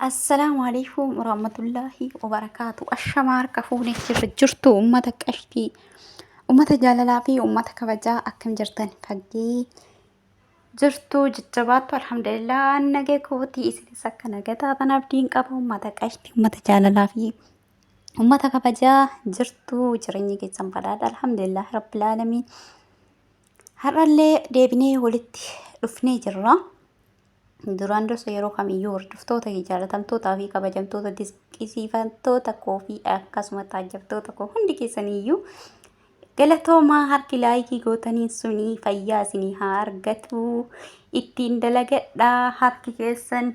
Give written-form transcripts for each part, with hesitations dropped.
السلام عليكم ورحمة الله وبركاته. الشمار كفوني جرتو أمتك أشتي أمتا جاللا في أمتا كبجا أكم جرتن فقي جرتو ججباتو الحمد لله نجي كوتي إسلي سكنا جتا تنابدين قبو أمتك أشتي أمتا جاللا في أمتا كبجا جرتو جريني جيسان بلاد الحمد لله رب العالمين هر اللي ديبني ولدي رفني جرا duraan dursa yeroo kamiyyuu hordoftoota jaalatamtootaa fi kabajamtoota dinqisiifattoota koo fi akkasumas taajjabtoota koo hundi keessaniyyuu galatoomaa harki laayikii gootaniin sunii fayyaa isinii haa argatu ittiin dalagadhaa harki keessan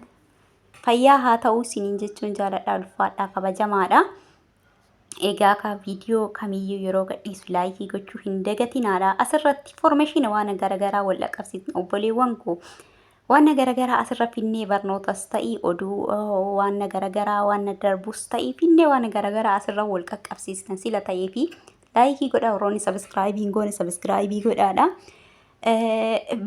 fayyaa haa ta'uu isiniin jechuun jaaladhaa ulfaadhaa kabajamaadha. Egaa ka viidiyoo kamiyyuu yeroo gadhiisu laayikii gochuu hin dagatinaadha. Asirratti information waan garaagaraa wal qaqqabsiisna obboleewwan koo. waan garaagaraa asirra finnee barnootas ta'ii oduu waan garaagaraa waan darbus ta'ii finnee waan garaagaraa asirra wal qaqqabsiisna sila ta'ee fi laayikii godhaa warroonni sabiskiraayibii goone sabiskiraayibii godhaadha.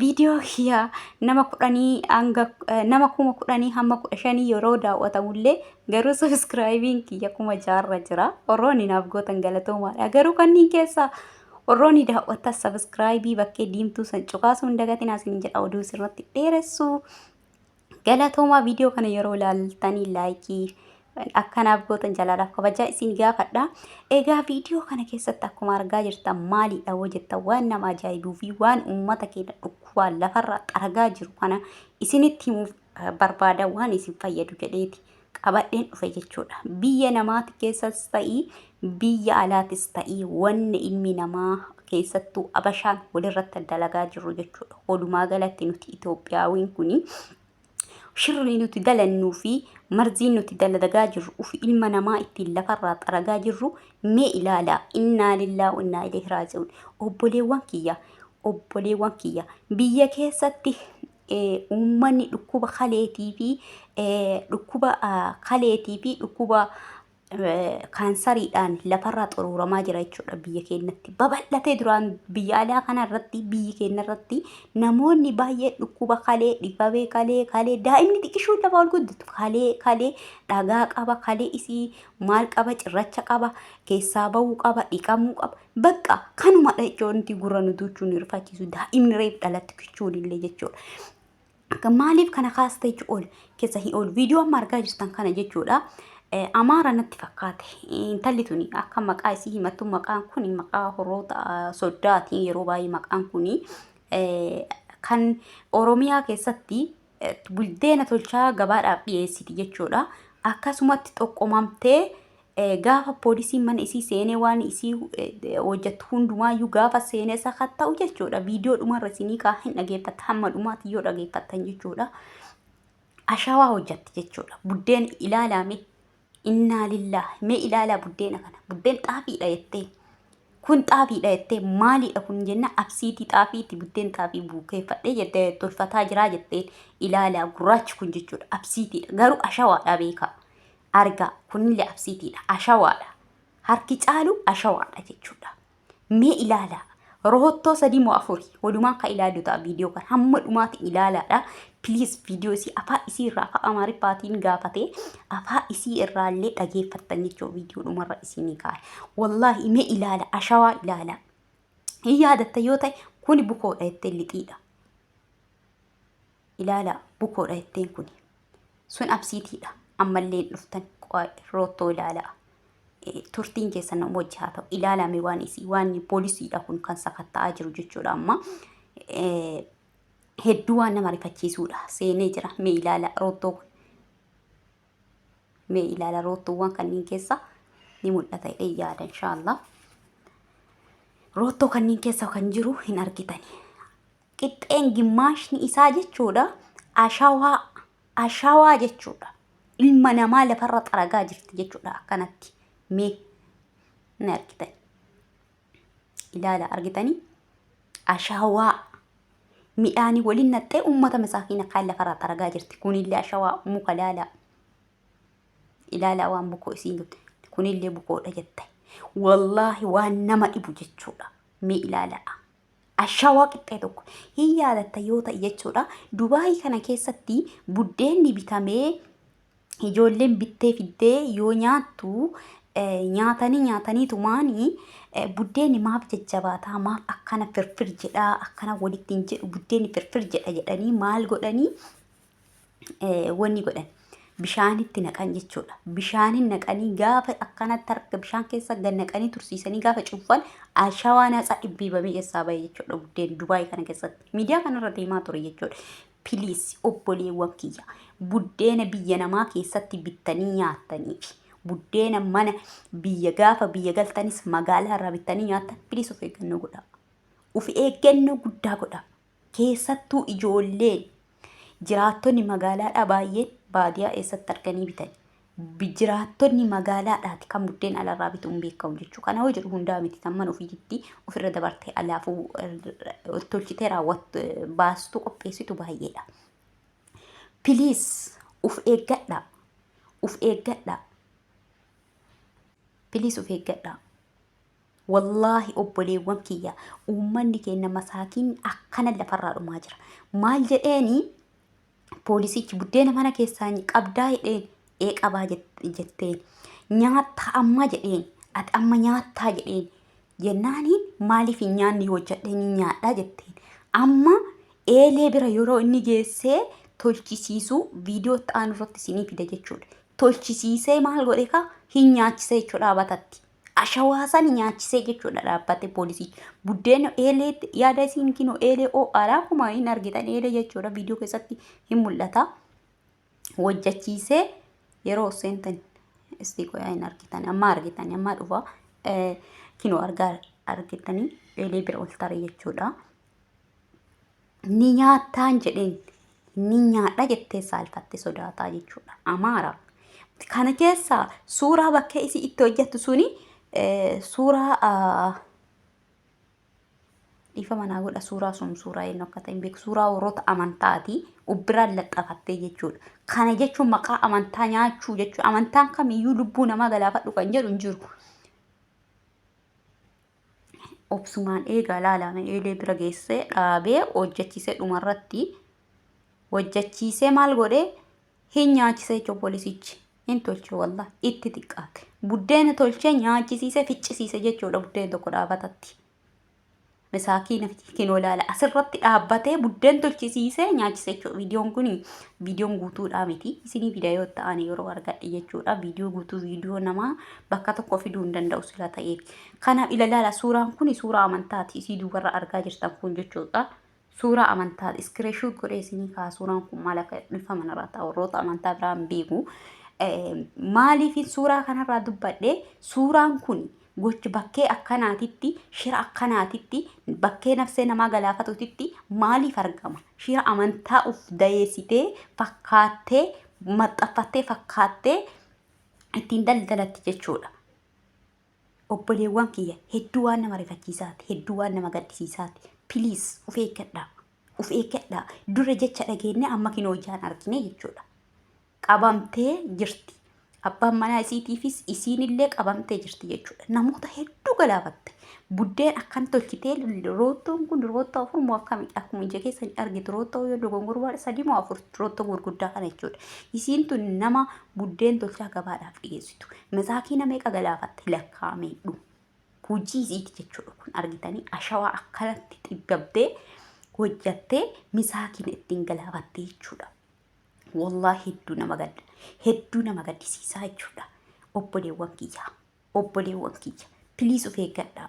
Viidiyoo kiyya nama 10,000 hamma 15 yeroo daawwatamullee garuu sabiskiraayibiin kiyya 6,000 jira. Warroonni naaf gootan galatoomaadha. Garuu kanneen keessaa warroonni daawwatan sabiskiraayibii bakkee diimtuu san cuqaasuu hin dagatinaa isiniin jedha oduu sirratti dheeressu. Galatoomaa viidiyoo kana yeroo ilaaltanii laayikii akkanaaf gootan jalaalaaf kabajaa isin gaafadha. Egaa viidiyoo kana keessatti akkuma argaa jirtan maalidha hoo jettan waan nama ajaa'ibuu fi waan uummata keenya dhukkubaan lafarra xaragaa jiru kana isinitti himuuf barbaada waan isin fayyadu jedheeti qabadheen dhufe jechuudha. Biyya namaati keessas ta'ii biyya alaatis ta'ii wanni ilmi namaa keessattuu abashaan walirratti dalagaa jiru jechuudha. Walumaa galatti nuti Itoophiyaawwan kuni shirri nuti dalannuu fi marziin nuti dalagaa jirru ufi ilma namaa ittiin lafarraa xaragaa jirru mee ilaalaa. Innaa lillahi wa innaa ilaihi raaji'uun. Obboleewwan kiyya biyya keessatti uummanni dhukkuba kaleetii fi dhukkuba kaansariidhaan lafarraa xuruuramaa jira jechuudha. Biyya keenyatti babal'atee duraan biyya alaa kanarratti biyyi keenya irratti namoonni baay'ee dhukkuba kalee dhibabee kalee daa'imni xiqqishuun lafa ol guddatu kalee dhagaa qaba kalee isii maal qaba cirracha qaba keessaa bahuu qaba dhiqamuu qaba bakka kanuma dhachoonti gurra nutuuchuun hirfachiisu daa'imni reef dhalatti kichuun illee jechuudha. Maaliif kana kaasta jechuudha keessa hin oolu viidiyoo amma argaa jirtan kana jechuudha. Amaara natti fakkaate intalli tuni akka maqaa isii himattu maqaan kun maqaa horoota soddaatiin yeroo baay'ee maqaan kun kan Oromiyaa keessatti buldeena tolchaa gabaadhaaf dhiyeessiti jechuudha. Akkasumatti xoqqomamtee gaafa poolisiin mana isii seenee waan isii hojjettu hundumaayyuu gaafa seenee sakatta'u jechuudha. Viidiyoo dhumarra isinii kaa hin dhageeffatta hamma dhumaatti yoo dhageeffattan jechuudha. Ashawaa hojjetti jechuudha. Buddeen ilaalame innaa lillahi mee ilaalaa buddeena kana. Buddeen xaafiidha jettee kun xaafiidha jettee maalidha kun jenna absiitii xaafiitti buddeen xaafii buukeeffadhee jettee tolfataa jiraa jettee ilaalaa gurraachi kun jechuudha. Absiitiidha garuu ashawaadha beekaa. Argaa kunillee absiitiidha ashawaadha. Harki caalu ashawaadha jechuudha. Mee ilaalaa. Rohottoo 3 moo 4 walumaan ka ilaalu ta'a viidiyoo kana hamma dhumaatti ilaalaadha. Please viidiyoo isii afaa isii irraa afaa Amaariffaatiin gaafatee afaa isii irraa illee dhageeffattan jechuudha viidiyoo dhumarra isinii kaa'e. Wallaahi mee ilaala ashawaa ilaala. Hin yaadatta yoo ta'e kuni bukoodha jettee lixiidha. Ilaala bukoodha jetteen kuni. Sun absiitiidha. Ammallee dhuftan rohottoo ilaalaa. Turtiin keessan nama wajji haa ta'u ilaalame waan isii waan poolisiidha kun kan sakatta'aa jiru jechuudha. Amma hedduu waan nama rifachiisuudha seenee jira. Mee ilaala rohottoo kun mee ilaala rohottoowwan kanneen keessa ni mul'ata jedhee yaada inshaallah. Rohottoo kanneen keessa kan jiru hin argitani. Qixxeen gimmaashni isaa jechuudha ashawaa jechuudha. Ilma namaa lafarra xaragaa jirti jechuudha akkanatti. Mee ni argitan ilaala argitanii ashawaa midhaanii waliin naxxee uummata masaakiina kaan lafarraa xaragaa jirti. Kunillee ashawaa muka ilaalaa waan bukoo isiin kunillee bukoodha jette. Wallaahi waan nama dhibu jechuudha. Mee ilaalaa ashawaa qixxee tokko hin yaadatta yoo ta'e jechuudha. Dubaayii kana keessatti buddeenni bitamee ijoolleen bittee fiddee yoo nyaattu nyaatanii tumaanii buddeenni maaf jajjabaataa maaf akkana firfir jedhaa akkana walitti hin jedhu buddeenni firfir jedhanii maal godhanii wanni godhan bishaanitti naqan jechuudha. Bishaanin naqanii gaafa akkanatti harka bishaan keessa gad naqanii tursiisanii gaafa cuffan ashawaa naasaa dhibbiibamee keessaa bahe jechuudha. Buddeen Dubaayii kana keessatti miidiyaa kanarra deemaa ture jechuudha. Piliis obboleewwan kiyya buddeena biyya namaa keessatti bittanii nyaatanii fi buddeena mana gaafa biyya galtanis magaalaa irraa bittanii nyaattan piliis of eeggannoo godhaa. Of eeggannoo guddaa godhaa. Keessattuu ijoolleen jiraattonni magaalaadhaa baay'een baadiyaa eessatti arganii bitan. Jiraattonni magaalaadhaati kan buddeen alarraa bitu hin beekamu jechuudha. Kana hoo jedhu hundaa miti tamman ofiitti ofirra dabartee alaafuu tolchitee raawwattu baastu qopheessitu baay'eedha. Piliis of eeggadhaa. Of eeggadhaa. Piliis of eeggadhaa. Wallaahi obboleewwan kiyya uummanni keenya masaakiin akkana lafarraa dhumaa jira. Maal jedheeni poolisichi buddeena mana keessaa qabdaa jedheen qabaa jetteen nyaattaa amma jedheen ati amma nyaattaa jedheen jennaaniin maaliif hin nyaanni hojjedheen nyaadhaa jetteen amma eelee bira yeroo inni geessee tolchisiisuu viidiyoo ta'an irratti isinii fida jechuudha. Tolchisiisee maal godhe ka hin nyaachisee jechuudha batatti. Ashawaasan nyaachisee jechuudha dhaabbate poolisichi. Buddeena eelee yaada isin kino eelee oo'aadhaa kuma hin argitan eelee jechuudha viidiyoo keessatti hin mul'ata. Hojjechiisee yeroo seentan isti qoyaa hin argitan amma dhufa kino argitanii eelee bira ol tare jechuudha. Ni nyaattaan jedheen ni nyaadha jettee saalfatte sodaataa jechuudha. Amaara. Kana keessa suuraa bakka isi itti hojjettu suni suuraa dhiifa manaa godha suuraa sun suuraa eenyu akka ta'e beeku suuraa warroota amantaati ubbiraan laxxafattee jechuudha. Kana jechuun maqaa amantaa nyaachuu jechuudha. Amantaan kamiyyuu lubbuu namaa galaafadhu kan jedhu hin jiru. Obsumaan eegaa laalame eelee bira geessee dhaabee hojjechiisee dhumarratti hojjechiisee maal godhee hin nyaachisee jechuudha poolisichi. Hin tolche wallah itti xiqqaate. Buddeena tolchee nyaachisiisee ficcisiise jechuudha buddeen tokko dhaabatatti. Masaakiina kinoo laala asirratti dhaabbatee buddeen tolchisiisee nyaachisee jechuudha. Viidiyoon guutuudhaa miti. Isinii viidiyoo ta'an yeroo argadhe jechuudha. Viidiyoo guutuu viidiyoo namaa bakka tokko fiduu hin danda'u sila ta'eef. Kanaaf ilaala suuraan kun suuraa amantaati. Isii duubarra argaa jirtan kun jechuudha. Suuraa amantaati. Iskireeshuut godhee isinii kaa suuraan kun maal akka dhifa manarraa ta'a warroota amantaa biraan beeku. Maaliif suuraa kanarraa dubbadhe suuraan kun gocha bakkee akkanaatitti shira akkanaatitti bakkee nafsee namaa galaafatutti maaliif argama? Shira amantaa uf dayeessitee fakkaattee maxxaffattee fakkaattee ittiin daldalatti jechuudha. Obboleewwan kiyya hedduu waan nama rifachiisaati hedduu waan nama gaddisiisaati. Piliis of eeggadhaa. Of eeggadhaa. Dura jecha dhageenye amma kinoo ijaan argine jechuudha. Qabamtee jirti. Abbaan manaa isiitiifis isiinillee qabamtee jirti jechuudha. Namoota hedduu galaafatte. Buddeen akkan tolchitee roottoon kun roottoo afur moo akkuma ija keessan argitu roottoo yoo dogongorbaadha 3 moo 4 roottoo gurguddaa kana jechuudha. Isiin tun nama buddeen tolchaa gabaadhaaf dhiyeessitu. Masaakiina meeqa galaafatte lakkaa'amee dhumu. Hojii isiiti jechuudha kun argitanii ashawaa akkanatti xibbabdee hojjattee masaakiina ittiin galaafatte jechuudha. Wallahi hedduu nama gaddisiisaa jechuudha. Obboleewwan kiyya piliis of eeggadhaa.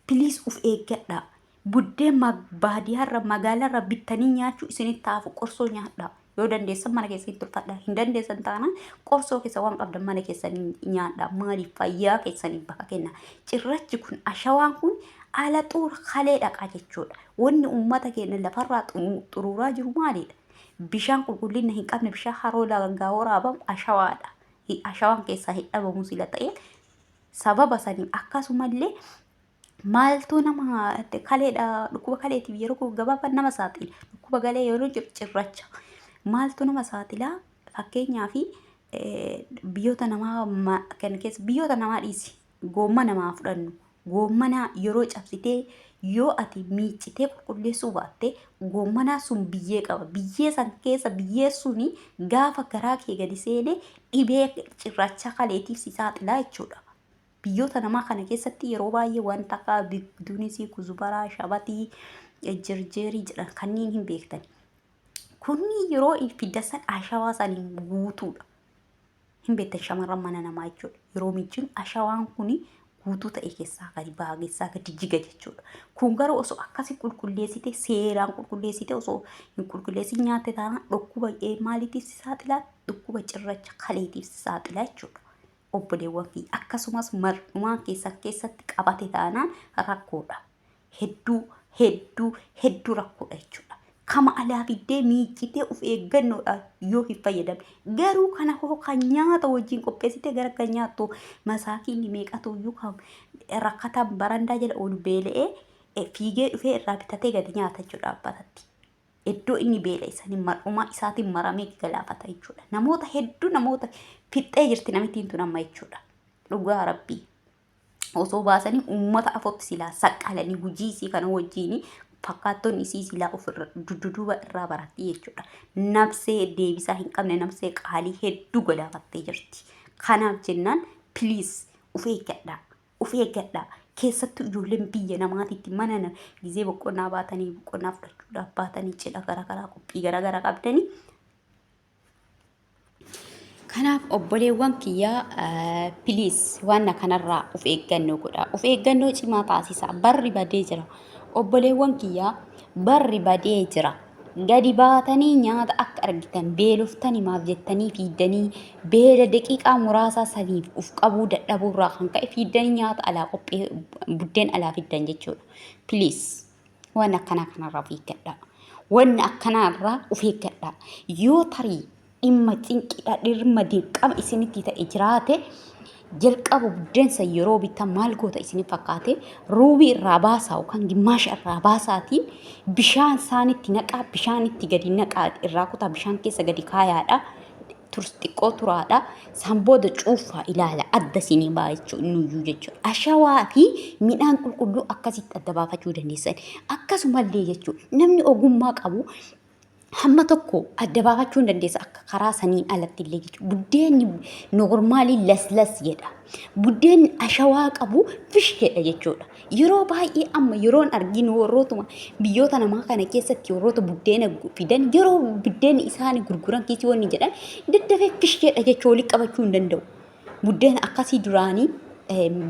Piliis of eeggadhaa. Buddeen baadiyyaarra magaalaarra bittanii nyaachuu isinitti taafu qorsoo nyaadhaa. Yoo dandeessan mana keessatti tolfadhaa. Hin dandeessan taanaan qorsoo keessa waan qabdan mana keessanii nyaadhaa. Maaliif fayyaa keessanii bakka kenna. Cirrachi kun ashawaan kun ala xuura kalee dhaqaa jechuudha. Wanni uummata keenya lafarraa xuruuraa jiru maalidha? Bishaan qulqullina hin qabne bishaan haroo lagaa waraabamu ashawaadha. Ashawaan keessaa hin dhabamu sila ta'e sababa saniin akkasumallee maaltu nama kaleedha dhukkuba kaleetiif yeroo gabaabaa nama saaxila. Dhukkuba galee yeroo cirracha maaltu nama saaxilaa fakkeenyaaf biyyoota namaa kan keessa biyyoota namaa dhiisi goomma namaa fudhannu Goommana yeroo cabsitee yoo ati miicitee qulqulleessuu baatte goommanaa sun biyyee qaba. Biyyee san keessa biyyee suni gaafa garaa kee gadi seenee dhibee cirracha kaleetiif si saaxilaa jechuudha. Biyyoota namaa kana keessatti yeroo baay'ee wanta akka biqiltuunisii, kuzubaraa, shabatii, jirjeerii jedhan kanneen hin beektan. Kunni yeroo fiddasan ashawaa saniin guutuudha. Hin beektan shamarran mana namaa jechuudha. Yeroo miicin ashawaan kuni guutuu ta'e keessaa gadi baha keessaa gadi jiga jechuudha. Kun garuu osoo akkasii qulqulleessite seeraan qulqulleessite osoo hin qulqulleessin nyaatte taanaan dhukkuba maaliitiif si saaxilaa? Dhukkuba cirracha kaleetiif si saaxilaa jechuudha. Obboleewwan fi akkasumas mar'umaa keessatti qabate taanaan rakkoodha. Hedduu rakkoodha jechuudha. Kama alaa fiddee miicitee of eeggannoodha yoo hin fayyadamne. Garuu kana hoo kan nyaata wajjin qopheessite gara kan nyaattu masaakiin meeqatu iyyuu kan rakkataan barandaa jala oolu beela'ee fiigee dhufee irraa bitatee gadi nyaata jechuudha abbatatti. Iddoo inni beela'e sanii mar'umaa isaatiin maramee galaafata jechuudha. Namoota fixxee jirti namittiin tun amma jechuudha. Dhugaa Rabbii. Osoo baasanii uummata afootti silaa saqqalanii hojii isii kana wajjin fakkaattonni isii silaa ofirra duduuba irraa baratti jechuudha. Nafsee deebisaa hin qabne nafsee qaalii hedduu galaafattee jirti. Kanaaf jennaan piliis of eeggadhaa. Keessattuu ijoolleen biyya namaatiitti mana gizee boqonnaa baatanii boqonnaa fudhachuudhaaf baatanii cidha garaagaraa qophii garaagaraa qabdanii. Kanaaf obboleewwan kiyyaa piliis waan kanarraa of eeggannoo godhaa. Of eeggannoo cimaa taasisaa. Barri badee jira. Obboleewwan kiyyaa barri badee jira. Gadi baatanii nyaata akka argitan beeloftanii maaf jettanii fiiddanii beela daqiiqaa muraasaa saniif uf qabuu dadhabuurraa kan ka'e fiiddanii nyaata alaa qophee buddeen alaa fiddan jechuudha. Piliis waan akkanaa kanarraa of eeggadhaa. Waan akkanarraa of eeggadhaa. Yoo tarii dhimma cinqiidha dhimma dirqama isinitti ta'e jiraate jalqaba buddeensa yeroo bitan maal goota isinii fakkaate ruubii irraa baasaa yookaan gimmaasha irraa baasaatiin bishaan isaanitti naqaa bishaanitti gadi naqaa irraa kutaa bishaan keessa gadi kaayaadha xiqqoo turaadha san booda cuunfaa ilaala adda isinii baa jechuudha jechuudha. Ashawaa fi midhaan qulqulluu akkasitti adda baafachuu dandeessan. Akkasumallee jechuudha namni ogummaa qabu hamma tokko adda baafachuu dandeessa akka karaa saniin alatti illee jechuudha. Buddeenni noormaalii laslas jedha. Buddeenni ashawaa qabu fish jedha jechuudha. Yeroo baay'ee amma yeroon arginu warrootuma biyyoota namaa kana keessatti warroota buddeena fidan yeroo buddeenni isaanii gurguran keessi wanni jedhan daddafee fish jedha jechuudha walitti qabachuu hin danda'u. Buddeena akkasii duraanii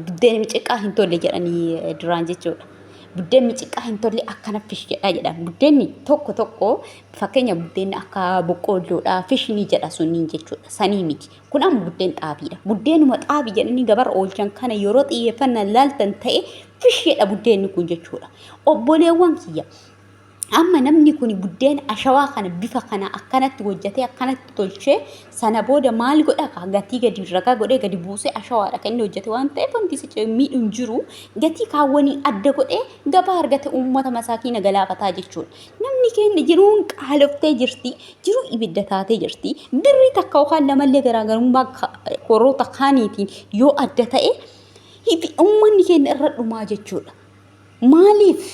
buddeena miciqaa hin tolle jedhanii duraan jechuudha. Buddeen miciqaa hin tolle akkana fish jedha. Buddeenni tokko fakkeenya buddeenni akka boqqoolloodha fishni jedha sunniin jechuudha. Sanii miti. Kun amma buddeen xaafiidha. Buddeenuma xaafii jedhanii gabar oolchan kana yeroo xiyyeeffannaan laaltan ta'e fish jedha buddeenni kun jechuudha. Obboleewwan kiyya. Amma namni kun buddeen ashawaa kana bifa kana akkanatti hojjetee akkanatti tolchee sana booda maal godha gatii gadi ragaa godhee gadi buusee ashawaadha kan inni hojjete waan ta'eef wanti isa miidhuun jiru gatii kaawwanii adda godhee gabaa argate uummata masaakiina galaafataa jechuudha. Namni keenya jiruun qaaloftee jirti, jiruu ibidda taatee jirti. Birrii takka yookaan lamallee garaagarummaa warroota kaaniitiin yoo adda ta'e uummanni keenya irra dhumaa jechuudha. Maaliif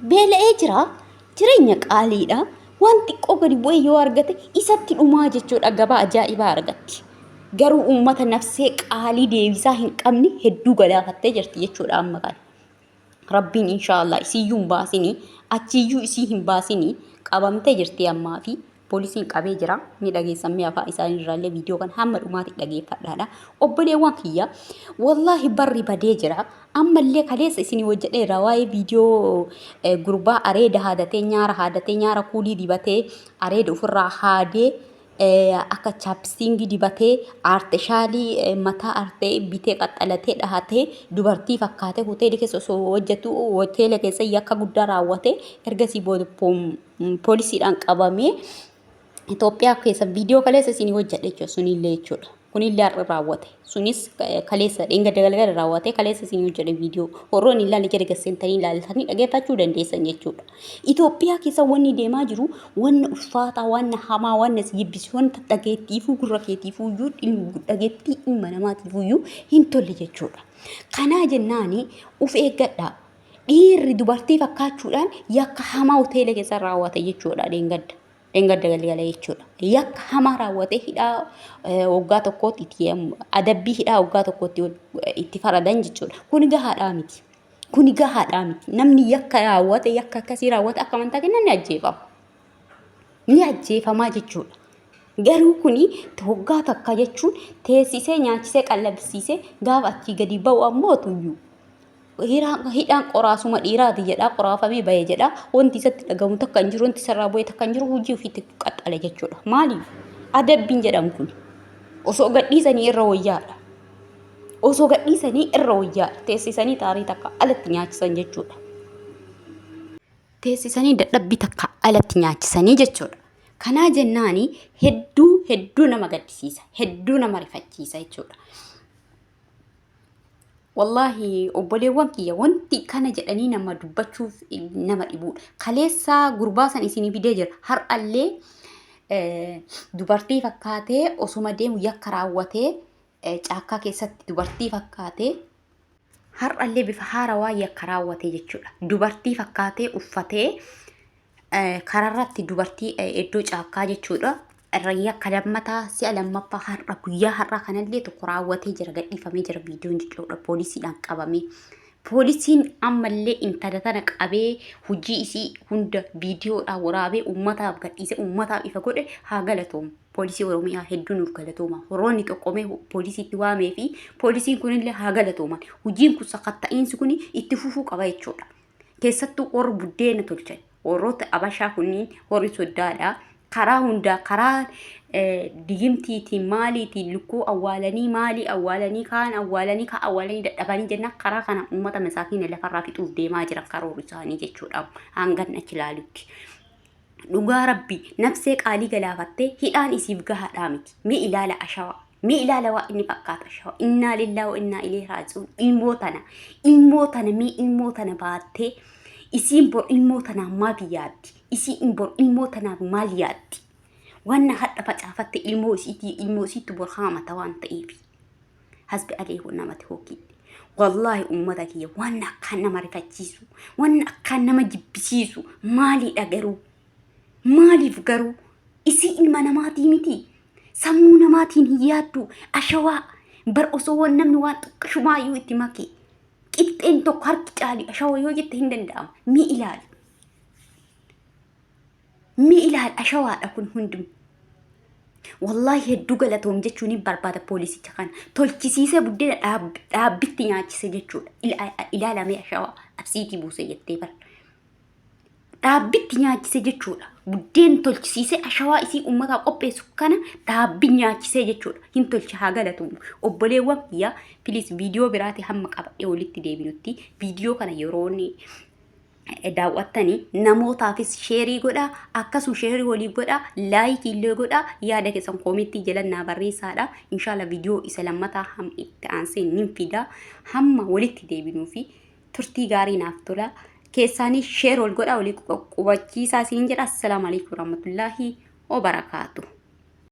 beela'ee jira? Jireenya qaaliidha. Waan xiqqoo gadi bu'ee yoo argate isatti dhumaa jechuudha. Gabaa ajaa'ibaa argatti. Garuu uummata nafsee qaalii deebisaa hin qabne hedduu galaafattee jirti jechuudha amma kana. Rabbiin inshaallah isiyyuu hin baasinii achiyyuu isii hin baasinii qabamtee jirti ammaa fi poolisiin qabee jira. Ni dhageessamee afaan isaanii irraallee viidiyoo kan hamma dhumaatti dhageeffadhaadha. Obboleewwan kiyya wallahi barri badee jira. Ammallee kaleessa isinii hojjedheera waa'ee viidiyoo gurbaa areeda haadatee nyaara kuulii dibatee areeda ofirraa haadee akka chaapstingii dibatee aartishaalii mataa aartee bitee qaxxalatee dhahatee dubartii fakkaatee hoteela keessa osoo hojjetu hoteela keessa yakka guddaa raawwatee ergasii booda poolisiidhaan qabamee Itoophiyaa keessa viidiyoo kaleessa isinii hojjedhe jechuudha sunillee jechuudha. kun illee raawwate sunis kaleessa dhenga dagalgala raawwate kaleessa isin hojjete viidiyoo horoon illee jira gassentanii ilaaltanii dhageeffachuu dandeessan jechuudha. Itoophiyaa keessa wanni deemaa jiru wanna ulfaataa wanna hamaa wanna yibbisi wanta dhageettiifuu gurra keetiifuu iyyuu dhageettii ilma namaatiifuu iyyuu hin tolle jechuudha. Kanaa jennaani uf eeggadhaa. Dhiirri dubartii fakkaachuudhaan yakka hamaa hoteela keessa raawwate jechuudha dhengadda. Dhengadda galgala jechuudha. Yakka hamaa raawwate hidhaa waggaa tokkootti itti adabbii hidhaa waggaa tokkootti itti faradan jechuudha. Kuni gahaadhaa miti. Kuni gahaadhaa miti. Namni yakka raawwate yakka akkasii raawwate akka amantaa kennan ni ajjeefama. Ni ajjeefamaa jechuudha. Garuu kuni waggaa takka jechuun teessisee nyaachisee qallabsiisee gaafa achii gadi ba'u ammoo tuyyuu. Hidhaan qoraasuma dhiiraati jedhaa qoraafamee bahee jedhaa wanti isatti dhagamu takka hin jiru wanti sarraa bu'ee takka hin jiru hojii ofiitti qaxxale jechuudha. Maaliif adabbiin jedhamu kun osoo gadhiisanii irra wayyaadha. Osoo gadhiisanii irra wayyaadha. Teessisanii taarii takka alatti nyaachisan jechuudha. Teessisanii dadhabbii takka alatti nyaachisanii jechuudha. Kanaa jennaani hedduu nama gaddisiisa. Hedduu nama rifachiisa jechuudha. Wallahi obboleewwan kiyya wanti kana jedhanii nama dubbachuuf nama dhibuudha. Kaleessa gurbaasan isinii fidee jira. Har'allee dubartii fakkaatee osuma deemu yakka raawwatee caakkaa keessatti dubartii fakkaatee har'allee bifa haarawaa yakka raawwatee jechuudha. Dubartii fakkaatee uffatee kararratti dubartii iddoo caakkaa jechuudha. Yakka lammataa si'a lammaffaa har'a guyyaa har'aa kanallee tokko raawwatee jira gadhiifamee jira viidiyoon jechuudha poolisiidhaan qabamee. Poolisiin ammallee intala tana qabee hojii isii hunda viidiyoodhaan waraabee uummataaf gadhiisee uummataaf ifa godhe haa galatoomu. Poolisii Oromiyaa hedduu nuuf galatooma. Horoonni tokkomee poolisiitti waamee fi poolisiin kunillee haa galatooman. Hojiin kun sakatta'iinsi kun itti fufuu qaba jechuudha. Keessattuu warri buddeena tolchan warroota abashaa kunniin warri soddaadhaa. Karaa hundaa karaa digimtiitiin maaliitiin lukkuu awwaalanii maalii awwaalanii kaan awwaalanii dadhabanii jenna karaa kana uummata masaakiina lafarraa fixuuf deemaa jiran karoora isaanii jechuudha. Hangan achi ilaalutti. Dhugaa rabbi nafsee qaalii galaafattee hidhaan isiif gahaadhaa miti. Mee ilaala ashawaa. Mee ilaala waa inni fakkaata ashawaa. Innaa lillahi wa innaa ilayhi raaji'uun. Ilmoo tana mee ilmoo tana baattee isiin bor ilmoo tanaa maal yaaddi? Isiin bor ilmoo tanaaf maal yaaddi? Wanna hadha facaafatte ilmoo isiitti bor haamata waan ta'eef. Hasbi alayhi namatti hokkii. Wallahi ummata kiyya wanna akkaan nama rifachiisu, wanna akkaan nama jibbisiisu maaliidha garuu? Maaliif garuu? Isii ilma namaatii miti. Sammuu namaatiin hin yaaddu. Ashawaa bar osoo namni waan xiqqishumaa itti make. Qixxeen tokko harki caali ashawaa yoo jette hin danda'amu. Mee ilaali. Mee ilaali ashawaadha kun hundum. Wallahi hedduu galatoom jechuun barbaada poolisicha kana. Tolchisiisee buddeena dhaabbitti nyaachise jechuudha. Ilaalamee ashawaa absiitii buuse jettee bara. Dhaabbitti nyaachise jechuudha. Buddeen tolchisiisee ashawaa isii ummataaf qopheessu kana dhaabbi nyaachisee jechuudha. Hin tolcha haa galatuun. Obboleewwan kiyya please viidiyoo biraati hamma qabadhee walitti deebinutti viidiyoo kana yeroonni daawwattanii namootaafis sheerii godhaa akkasuma sheerii walii godhaa laayikii illee godhaa yaada keessan koomentii jalannaa barreessaadha. Inshallah viidiyoo isa lammataa ham itti aansee nin fida hamma walitti deebinuu fi turtii gaarii naaf tola. Keessanii sheer wal godhaa walii qubachiisaa siin jedha. Assalaamu alaykum warahmatullaahi wabarakaatuh.